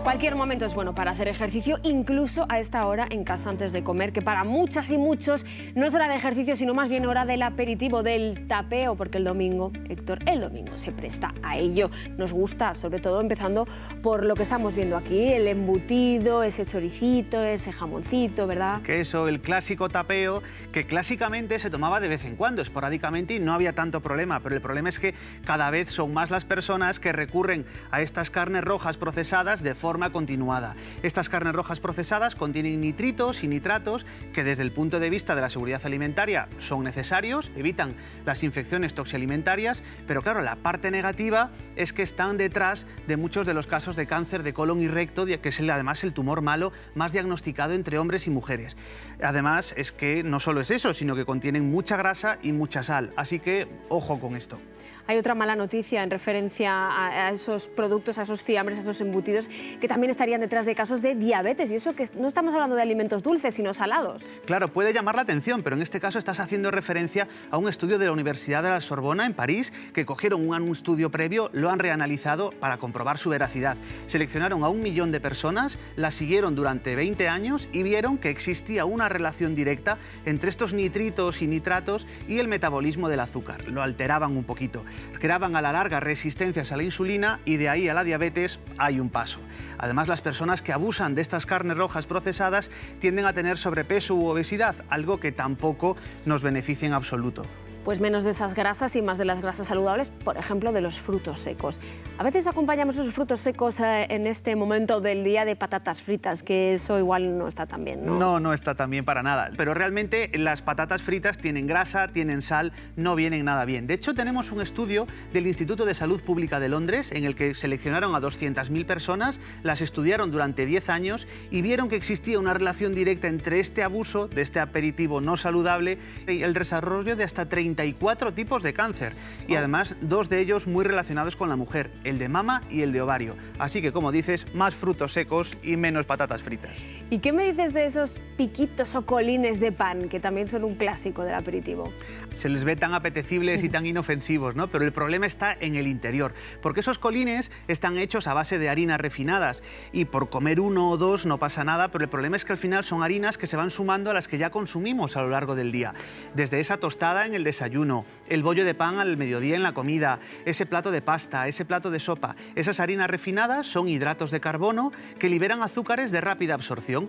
Cualquier momento es bueno para hacer ejercicio, incluso a esta hora en casa antes de comer, que para muchas y muchos no es hora de ejercicio, sino más bien hora del aperitivo, del tapeo, porque el domingo, Héctor, el domingo se presta a ello. Nos gusta, sobre todo empezando por lo que estamos viendo aquí, el embutido, ese choricito, ese jamoncito, ¿verdad? Queso, el clásico tapeo, que clásicamente se tomaba de vez en cuando, esporádicamente, y no había tanto problema, pero el problema es que cada vez son más las personas que recurren a estas carnes rojas procesadas de forma continuada. Estas carnes rojas procesadas contienen nitritos y nitratos que desde el punto de vista de la seguridad alimentaria son necesarios, evitan las infecciones toxialimentarias, pero claro, la parte negativa es que están detrás de muchos de los casos de cáncer de colon y recto, que es además el tumor malo más diagnosticado entre hombres y mujeres. Además es que no solo es eso, sino que contienen mucha grasa y mucha sal, así que ojo con esto. Hay otra mala noticia en referencia a esos productos, a esos fiambres, a esos embutidos, que también estarían detrás de casos de diabetes. Y eso que no estamos hablando de alimentos dulces, sino salados. Claro, puede llamar la atención, pero en este caso estás haciendo referencia a un estudio de la Universidad de la Sorbona, en París, que cogieron un estudio previo, lo han reanalizado para comprobar su veracidad. Seleccionaron a 1 millón de personas, las siguieron durante 20 años y vieron que existía una relación directa entre estos nitritos y nitratos y el metabolismo del azúcar. Lo alteraban un poquito. Creaban a la larga resistencias a la insulina y de ahí a la diabetes hay un paso. Además, las personas que abusan de estas carnes rojas procesadas tienden a tener sobrepeso u obesidad, algo que tampoco nos beneficia en absoluto. Pues menos de esas grasas y más de las grasas saludables, por ejemplo, de los frutos secos. A veces acompañamos esos frutos secos en este momento del día de patatas fritas, que eso igual no está tan bien, ¿no? No, no está tan bien para nada. Pero realmente las patatas fritas tienen grasa, tienen sal, no vienen nada bien. De hecho, tenemos un estudio del Instituto de Salud Pública de Londres en el que seleccionaron a 200.000 personas, las estudiaron durante 10 años y vieron que existía una relación directa entre este abuso de este aperitivo no saludable y el desarrollo de hasta 34 tipos de cáncer y además 2 de ellos muy relacionados con la mujer, el de mama y el de ovario. Así que, como dices, más frutos secos y menos patatas fritas. ¿Y qué me dices de esos piquitos o colines de pan, que también son un clásico del aperitivo? Se les ve tan apetecibles y tan inofensivos, ¿no? Pero el problema está en el interior, porque esos colines están hechos a base de harinas refinadas y por comer 1 o 2 no pasa nada, pero el problema es que al final son harinas que se van sumando a las que ya consumimos a lo largo del día. Desde esa tostada en el desayuno, el bollo de pan al mediodía en la comida, ese plato de pasta, ese plato de sopa. Esas harinas refinadas son hidratos de carbono que liberan azúcares de rápida absorción.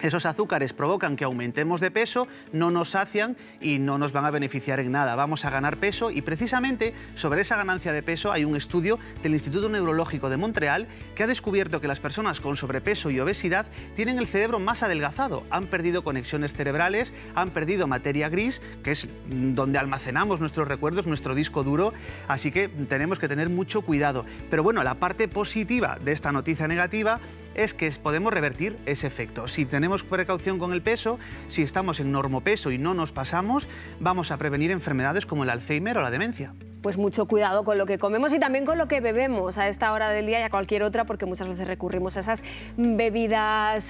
Esos azúcares provocan que aumentemos de peso, no nos sacian y no nos van a beneficiar en nada. Vamos a ganar peso y precisamente sobre esa ganancia de peso hay un estudio del Instituto Neurológico de Montreal que ha descubierto que las personas con sobrepeso y obesidad tienen el cerebro más adelgazado, han perdido conexiones cerebrales, han perdido materia gris, que es donde almacenamos nuestros recuerdos, nuestro disco duro, así que tenemos que tener mucho cuidado. Pero bueno, la parte positiva de esta noticia negativa es que podemos revertir ese efecto. Si tenemos precaución con el peso, si estamos en normopeso y no nos pasamos, vamos a prevenir enfermedades como el Alzheimer o la demencia. Pues mucho cuidado con lo que comemos y también con lo que bebemos a esta hora del día y a cualquier otra, porque muchas veces recurrimos a esas bebidas,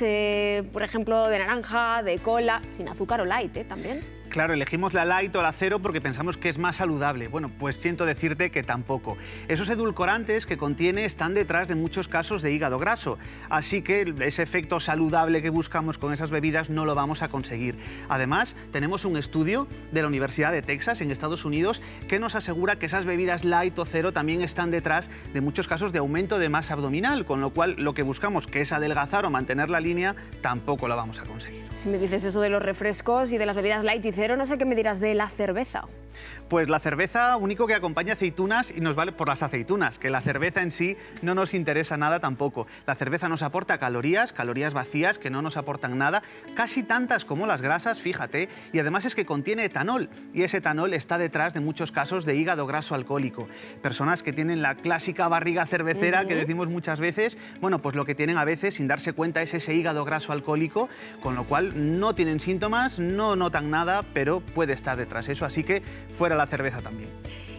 por ejemplo, de naranja, de cola, sin azúcar o light, también. Claro, elegimos la light o la cero porque pensamos que es más saludable. Bueno, pues siento decirte que tampoco. Esos edulcorantes que contiene están detrás de muchos casos de hígado graso, así que ese efecto saludable que buscamos con esas bebidas no lo vamos a conseguir. Además, tenemos un estudio de la Universidad de Texas en Estados Unidos que nos asegura que esas bebidas light o cero también están detrás de muchos casos de aumento de masa abdominal, con lo cual lo que buscamos, que es adelgazar o mantener la línea, tampoco la vamos a conseguir. Si me dices eso de los refrescos y de las bebidas light y cero, no sé qué me dirás de la cerveza. Pues la cerveza único que acompaña aceitunas y nos vale por las aceitunas, que la cerveza en sí no nos interesa nada tampoco. La cerveza nos aporta calorías vacías que no nos aportan nada, casi tantas como las grasas, fíjate, y además es que contiene etanol y ese etanol está detrás de muchos casos de hígado graso alcohólico. Personas que tienen la clásica barriga cervecera que decimos muchas veces, bueno, pues lo que tienen a veces sin darse cuenta es ese hígado graso alcohólico, con lo cual no tienen síntomas, no notan nada, pero puede estar detrás eso, así que fuera la cerveza también.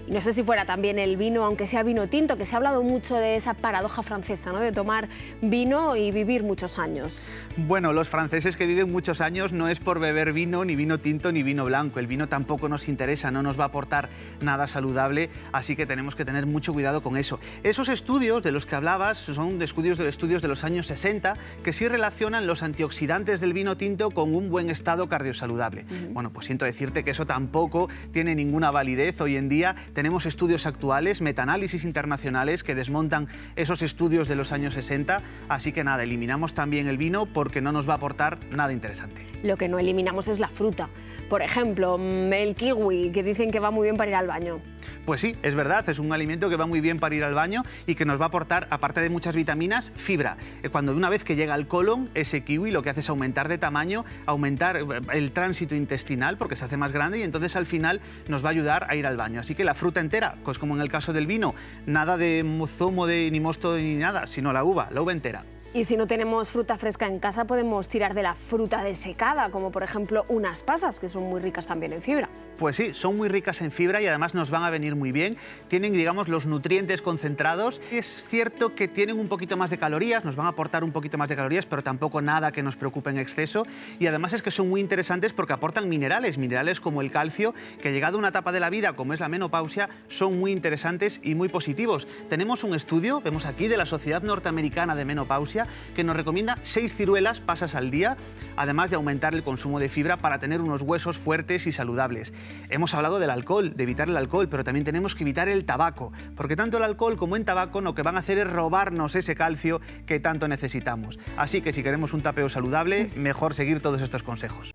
Y no sé si fuera también el vino, aunque sea vino tinto, que se ha hablado mucho de esa paradoja francesa, ¿no? De tomar vino y vivir muchos años. Bueno, los franceses que viven muchos años no es por beber vino, ni vino tinto, ni vino blanco. El vino tampoco nos interesa, no nos va a aportar nada saludable, así que tenemos que tener mucho cuidado con eso. Esos estudios de los que hablabas son estudios de los años 60 que sí relacionan los antioxidantes del vino tinto con un buen estado cardiosaludable. Bueno, pues siento decirte que eso tampoco tiene ninguna validez. Hoy en día tenemos estudios actuales, metaanálisis internacionales que desmontan esos estudios de los años 60, así que nada, eliminamos también el vino porque no nos va a aportar nada interesante. Lo que no eliminamos es la fruta. Por ejemplo, el kiwi, que dicen que va muy bien para ir al baño. Pues sí, es verdad, es un alimento que va muy bien para ir al baño y que nos va a aportar, aparte de muchas vitaminas, fibra. Cuando una vez que llega al colon, ese kiwi lo que hace es aumentar de tamaño, aumentar el tránsito intestinal porque se hace más grande y entonces al final nos va a ayudar a ir al baño. Así que la fruta entera, pues como en el caso del vino, nada de zumo ni mosto ni nada, sino la uva entera. Y si no tenemos fruta fresca en casa, podemos tirar de la fruta desecada, como por ejemplo unas pasas, que son muy ricas también en fibra. Pues sí, son muy ricas en fibra y además nos van a venir muy bien. Tienen, digamos, los nutrientes concentrados. Es cierto que tienen un poquito más de calorías, nos van a aportar un poquito más de calorías, pero tampoco nada que nos preocupe en exceso. Y además es que son muy interesantes porque aportan minerales como el calcio, que llegado a una etapa de la vida como es la menopausia, son muy interesantes y muy positivos. Tenemos un estudio, vemos aquí, de la Sociedad Norteamericana de Menopausia, que nos recomienda 6 ciruelas pasas al día, además de aumentar el consumo de fibra para tener unos huesos fuertes y saludables. Hemos hablado del alcohol, de evitar el alcohol, pero también tenemos que evitar el tabaco, porque tanto el alcohol como el tabaco lo que van a hacer es robarnos ese calcio que tanto necesitamos. Así que si queremos un tapeo saludable, mejor seguir todos estos consejos.